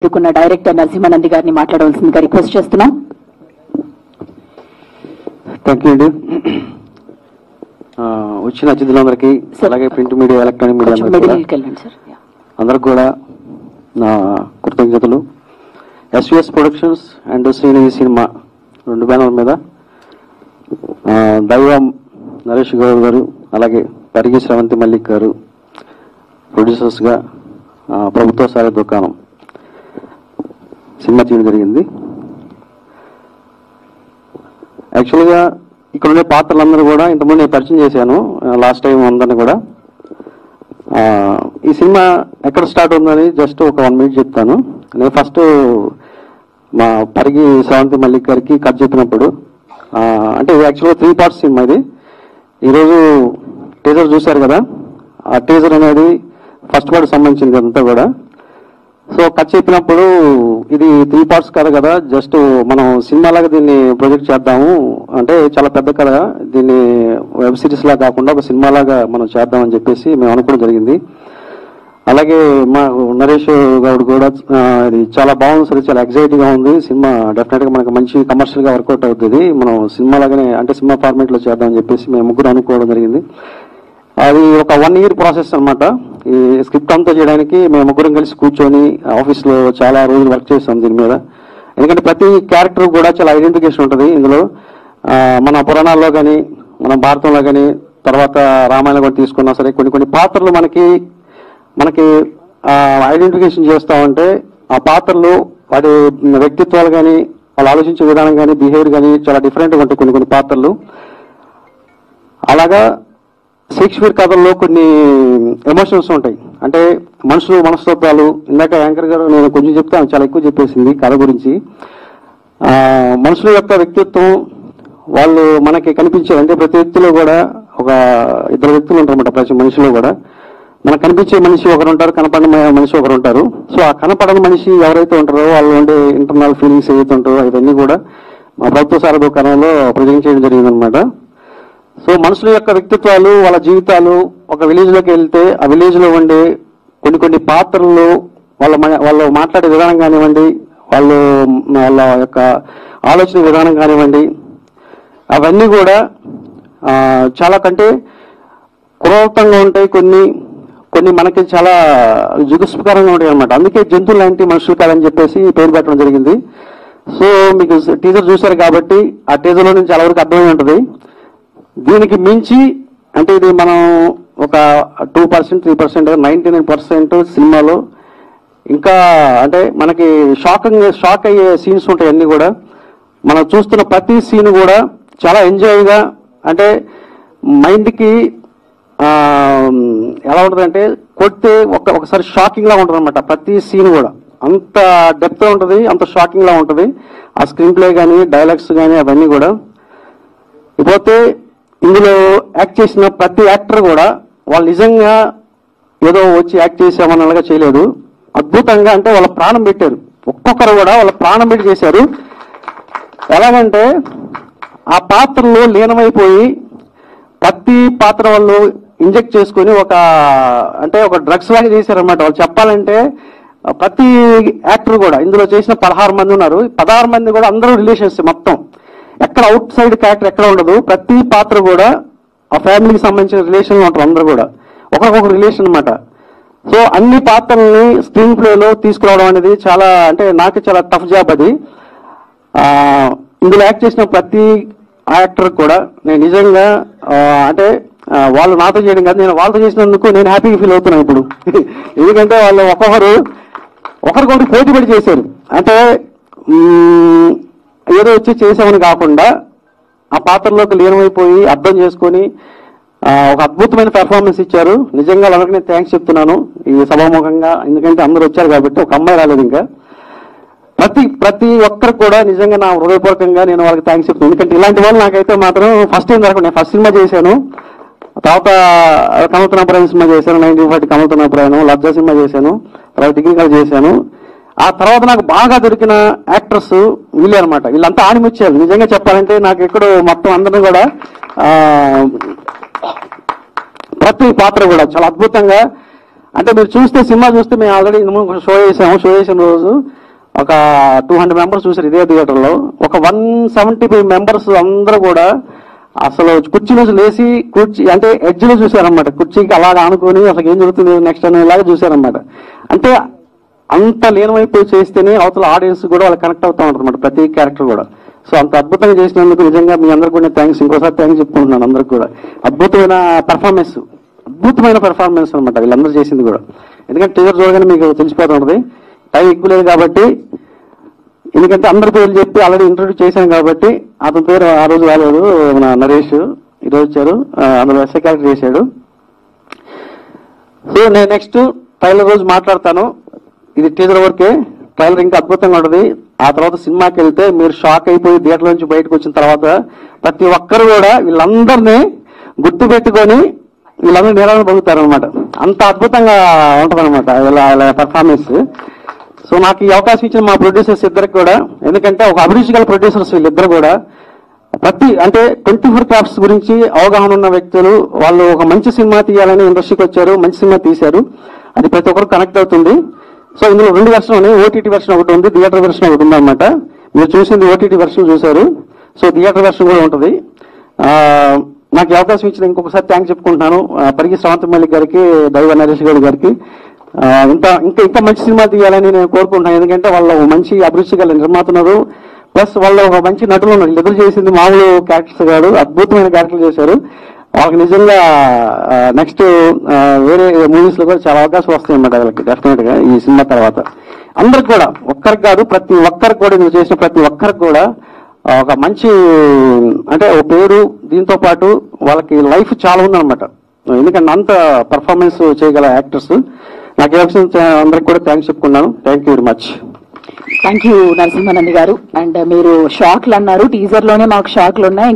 Director Narasimha Nandi గారిని మాట్లాడవలసిందిగా request చేస్తున్నాం. థ్యాంక్ యూ అండి. వచ్చిన అతిథులందరికీ అలాగే ప్రింట్ మీడియా ఎలక్ట్రానిక్ మీడియా అందరికి కూడా నా కృతజ్ఞతలు. SVS productions and Srinidhi cinema రెండు బ్యానర్ మీద దైవ నరేష్ గౌడ్ గారు అలాగే పరిగి శ్రవంతి మల్లిక్ గారు ప్రొడ్యూసర్స్గా ప్రభుత్వ సారీ దుకాణం సినిమా తీయడం జరిగింది. యాక్చువల్గా ఇక్కడ ఉండే పాత్రలందరూ కూడా ఇంతకుముందు నేను పరిచయం చేశాను లాస్ట్ టైం అందరినీ కూడా. ఈ సినిమా ఎక్కడ స్టార్ట్ ఉందని జస్ట్ ఒక 1 minute చెప్తాను. నేను ఫస్ట్ మా పరిగి శ్రవంతి మల్లిక్ గారికి కథ చెప్పినప్పుడు అంటే ఇది యాక్చువల్గా 3 parts సినిమా. ఇది ఈరోజు టీజర్ చూశారు కదా, ఆ టీజర్ అనేది ఫస్ట్ పార్ట్ సంబంధించింది అంతా కూడా. సో కథ చెప్పినప్పుడు ఇది 3 parts కథ కదా, జస్ట్ మనం సినిమాలాగా దీన్ని ప్రొజెక్ట్ చేద్దాము అంటే చాలా పెద్ద కథ, దీన్ని వెబ్ సిరీస్ లా కాకుండా ఒక సినిమాలాగా మనం చేద్దామని చెప్పేసి మేము అనుకోవడం జరిగింది. అలాగే మా నరేష్ గౌడ్ కూడా ఇది చాలా బాగుంది సార్, చాలా ఎగ్జైటింగ్ గా ఉంది సినిమా. డెఫినెట్ గా మనకు మంచి కమర్షియల్ గా వర్కౌట్ అవుతుంది, మనం సినిమా లాగానే అంటే సినిమా ఫార్మేట్ లో చేద్దామని చెప్పేసి మేము ముగ్గురు అనుకోవడం జరిగింది. అది ఒక 1 year ప్రాసెస్ అనమాట. ఈ స్క్రిప్ట్ అంతా చేయడానికి మేము ముగ్గురం కలిసి కూర్చొని ఆఫీస్లో చాలా రోజులు వర్క్ చేస్తాం దీని మీద. ఎందుకంటే ప్రతి క్యారెక్టర్ కూడా చాలా ఐడెంటిఫికేషన్ ఉంటుంది ఇందులో. మన పురాణాల్లో కానీ మన భారతంలో కానీ తర్వాత రామాయణం కూడా తీసుకున్నా సరే కొన్ని పాత్రలు మనకి ఐడెంటిఫికేషన్ చేస్తామంటే ఆ పాత్రలు వాటి వ్యక్తిత్వాలు కానీ వాళ్ళు ఆలోచించే విధానం కానీ బిహేవియర్ కానీ చాలా డిఫరెంట్గా ఉంటాయి కొన్ని పాత్రలు. అలాగా షేక్స్పియర్ కథల్లో కొన్ని ఎమోషన్స్ ఉంటాయి, అంటే మనుషులు మనస్తత్వాలు. ఇందాక యాంకర్ గారు నేను కొంచెం చెప్తాను, చాలా ఎక్కువ చెప్పేసింది కథ గురించి. మనుషుల యొక్క వ్యక్తిత్వం వాళ్ళు మనకి కనిపించారు అంటే ప్రతి వ్యక్తిలో కూడా ఒక 2 వ్యక్తులు ఉంటారన్నమాట. ప్రతి మనిషిలో కూడా మనకు కనిపించే మనిషి ఒకరు ఉంటారు, కనపడిన మనిషి ఒకరు ఉంటారు. సో ఆ కనపడని మనిషి ఎవరైతే ఉంటారో వాళ్ళు ఉండే ఇంటర్నల్ ఫీలింగ్స్ ఏవైతే ఉంటారో ఇవన్నీ కూడా మా ప్రభుత్వ సార దుకాణంలో ప్రజెంట్ చేయడం జరిగిందనమాట. సో మనుషుల యొక్క వ్యక్తిత్వాలు వాళ్ళ జీవితాలు ఒక విలేజ్ లోకి వెళ్తే ఆ విలేజ్ లో ఉండే కొన్ని పాత్రలు వాళ్ళు మాట్లాడే విధానం కానివ్వండి, వాళ్ళ యొక్క ఆలోచన విధానం కానివ్వండి, అవన్నీ కూడా చాలా కంటే క్రూరంగా ఉంటాయి. కొన్ని మనకి చాలా జుగుస్పకరంగా ఉంటాయి అనమాట. అందుకే జంతువులు లాంటి మనుషులు కాదని చెప్పేసి పేరు పెట్టడం జరిగింది. సో మీకు టీజర్ చూశారు కాబట్టి ఆ టీజర్లో నుంచి చాలా వరకు అర్థమై ఉంటుంది. దీనికి మించి అంటే ఇది మనం ఒక 2%, 3%, 99% సినిమాలో ఇంకా అంటే మనకి షాక్ అయ్యే సీన్స్ ఉంటాయి. అన్ని కూడా మనం చూస్తున్న ప్రతి సీన్ కూడా చాలా ఎంజాయ్గా అంటే మైండ్కి ఎలా ఉంటుందంటే కొడితే ఒకసారి షాకింగ్ లా ఉంటుంది అనమాట. ప్రతి సీన్ కూడా అంత డెప్త్ ఉంటుంది, అంత షాకింగ్ లా ఉంటుంది. ఆ స్క్రీన్ ప్లే కానీ డైలాగ్స్ కానీ అవన్నీ కూడా. ఇకపోతే ఇందులో యాక్ట్ చేసిన ప్రతి యాక్టర్ కూడా వాళ్ళు నిజంగా ఏదో వచ్చి యాక్ట్ చేసామన్నగా చేయలేదు, అద్భుతంగా అంటే వాళ్ళ ప్రాణం పెట్టారు. ఒక్కొక్కరు కూడా వాళ్ళ ప్రాణం పెట్టి చేశారు. ఎలాగంటే ఆ పాత్రలో లీనమైపోయి ప్రతి పాత్ర వాళ్ళు ఇంజెక్ట్ చేసుకుని ఒక డ్రగ్స్ లాగా చేశారనమాట. వాళ్ళు చెప్పాలంటే ప్రతి యాక్టర్ కూడా ఇందులో చేసిన 16 మంది ఉన్నారు. 16 మంది కూడా అందరూ రిలేషన్స్, మొత్తం ఎక్కడ అవుట్ సైడ్ క్యారెక్టర్ ఎక్కడ ఉండదు. ప్రతి పాత్ర కూడా ఆ ఫ్యామిలీకి సంబంధించిన రిలేషన్లు ఉంటారు, అందరూ కూడా ఒకరికొక రిలేషన్ అనమాట. సో అన్ని పాత్రల్ని స్క్రీన్ ప్లేలో తీసుకురావడం అనేది చాలా అంటే నాకు చాలా టఫ్ జాబ్ అది. ఇందులో యాక్ట్ చేసిన ప్రతి యాక్టర్ కూడా నేను నిజంగా అంటే వాళ్ళు నాతో చేయడం కాదు, నేను వాళ్ళతో చేసినందుకు నేను హ్యాపీగా ఫీల్ అవుతున్నాను ఇప్పుడు. ఎందుకంటే వాళ్ళు ఒకరికొకటి పోటీ పడి చేశారు. అంటే ఏదో వచ్చి చేసామని కాకుండా ఆ పాత్రలోకి లీనమైపోయి అర్థం చేసుకొని ఒక అద్భుతమైన పెర్ఫార్మెన్స్ ఇచ్చారు. నిజంగా వాళ్ళకి నేను థ్యాంక్స్ చెప్తున్నాను ఈ సభాముఖంగా. ఎందుకంటే అందరూ వచ్చారు కాబట్టి, ఒక అమ్మాయి రాలేదు ఇంకా. ప్రతి ఒక్కరు కూడా నిజంగా నా హృదయపూర్వకంగా నేను వాళ్ళకి థ్యాంక్స్ చెప్తున్నాను. ఎందుకంటే ఇలాంటి వాళ్ళు నాకైతే మాత్రం ఫస్ట్ టైం జరగదు. నేను ఫస్ట్ సినిమా చేశాను, తర్వాత కమలతనాపురాయణ సినిమా చేశాను, 1940 కమలతనాపురాయణం, లబ్జా సినిమా చేశాను, తర్వాత డిగ్రీ కాలేజ్ చేశాను. ఆ తర్వాత నాకు బాగా దొరికిన యాక్టర్స్ వీళ్ళే అనమాట. వీళ్ళంతా ఆణిముచ్చారు నిజంగా చెప్పాలంటే. నాకు ఎక్కడో మొత్తం అందరినీ కూడా ప్రతి పాత్ర కూడా చాలా అద్భుతంగా అంటే మీరు చూస్తే సినిమా చూస్తే మేము ఆల్రెడీ షో చేసిన రోజు ఒక 200 మెంబర్స్ చూసారు ఇదే థియేటర్లో. ఒక 175 మెంబర్స్ అందరూ కూడా అసలు కుర్చీలో లేచి కుర్చీ అంటే ఎడ్జ్లో చూసారనమాట. కుర్చీకి అలాగా ఆనుకొని అసలు ఏం జరుగుతుంది నెక్స్ట్ అనేలాగా చూసారనమాట. అంటే అంత లీనమైపోయి చేస్తేనే అవతల ఆడియన్స్ కూడా వాళ్ళు కనెక్ట్ అవుతా ఉంటారు అనమాట, ప్రతి క్యారెక్టర్ కూడా. సో అంత అద్భుతంగా చేసినందుకు నిజంగా మీ అందరికి కూడా థ్యాంక్స్, ఇంకోసారి థ్యాంక్స్ చెప్పుకుంటున్నాను అందరికి కూడా. అద్భుతమైన పెర్ఫార్మెన్స్ అనమాట వీళ్ళందరూ చేసింది కూడా. ఎందుకంటే టీజర్ చూడగానే మీకు తెలిసిపోతూ ఉంటుంది. టైం ఎక్కువ లేదు కాబట్టి, ఎందుకంటే అందరి పేర్లు చెప్పి ఆల్రెడీ ఇంట్రొడ్యూస్ చేశాను కాబట్టి. అతని పేరు ఆ రోజు రాలేదు, మన నరేష్ ఈరోజు వచ్చారు, అందులో ఎస్ఐ క్యారెక్టర్ చేశాడు. సో నేను నెక్స్ట్ ట్రైలర్ రోజు మాట్లాడతాను. ఇది టీజర్ వరకే, ట్రైలర్ ఇంకా అద్భుతంగా ఉంటుంది. ఆ తర్వాత సినిమాకి వెళ్తే మీరు షాక్ అయిపోయి థియేటర్ నుంచి బయటకు వచ్చిన తర్వాత ప్రతి ఒక్కరు కూడా వీళ్ళందరినీ గుర్తు పెట్టుకొని వీళ్ళందరూ నిరాశ పొందుతారు అనమాట. అంత అద్భుతంగా ఉంటుంది అనమాట వీళ్ళ పెర్ఫార్మెన్స్. సో నాకు ఈ అవకాశం ఇచ్చిన మా ప్రొడ్యూసర్స్ ఇద్దరికి కూడా, ఎందుకంటే ఒక అభిరుచి గల ప్రొడ్యూసర్స్ వీళ్ళిద్దరు కూడా అంటే 24 క్రాఫ్ట్స్ గురించి అవగాహన ఉన్న వ్యక్తులు. వాళ్ళు ఒక మంచి సినిమా తీయాలని ఇండస్ట్రీకి వచ్చారు, మంచి సినిమా తీశారు, అది ప్రతి ఒక్కరు కనెక్ట్ అవుతుంది. సో ఇందులో 2 వెర్షన్ ఉన్నాయి, ఓటీటీ వెర్షన్ ఒకటి ఉంది, థియేటర్ వెర్షన్ ఒకటి ఉంది అనమాట. మీరు చూసింది ఓటీటీ వెర్షన్ చూశారు, సో థియేటర్ వెర్షన్ కూడా ఉంటుంది. నాకు ఈ అవకాశం ఇచ్చిన ఇంకొకసారి థ్యాంక్స్ చెప్పుకుంటున్నాను పరిగి శ్రవంత్ మల్లిక్ గారికి, దైవ నరేష్ గౌడ్ గారికి. ఇంకా మంచి సినిమా తీయాలని నేను కోరుకుంటున్నాను. ఎందుకంటే వాళ్ళు మంచి అభిరుచి గల నిర్మాతున్నారు, ప్లస్ వాళ్ళు ఒక మంచి నటులు ఉన్నారు. ఎదురు చేసింది మామూలు క్యారెక్టర్స్ కాదు, అద్భుతమైన క్యారెక్టర్లు చేశారు. వాళ్ళకి నిజంగా నెక్స్ట్ వేరే మూవీస్ లో కూడా చాలా అవకాశం వస్తాయి అన్నమాట వాళ్ళకి డెఫినెట్ గా ఈ సినిమా తర్వాత. అందరికి కూడా, ఒక్కరికి కాదు ప్రతి ఒక్కరికి కూడా, మీరు చేసిన ప్రతి ఒక్కరికి కూడా ఒక మంచి అంటే ఒక పేరు, దీంతో పాటు వాళ్ళకి లైఫ్ చాలా ఉందన్నమాట. ఎందుకంటే అంత పర్ఫార్మెన్స్ చేయగల యాక్టర్స్. నాకు ఈ అవకాశం అందరికి కూడా థ్యాంక్స్ చెప్పుకున్నాను. Thank you very much. Thank you Narasimhanand గారు. అండ్ మీరు షాక్లు అన్నారు, టీజర్ లోనే మాకు షాక్లు ఉన్నాయి.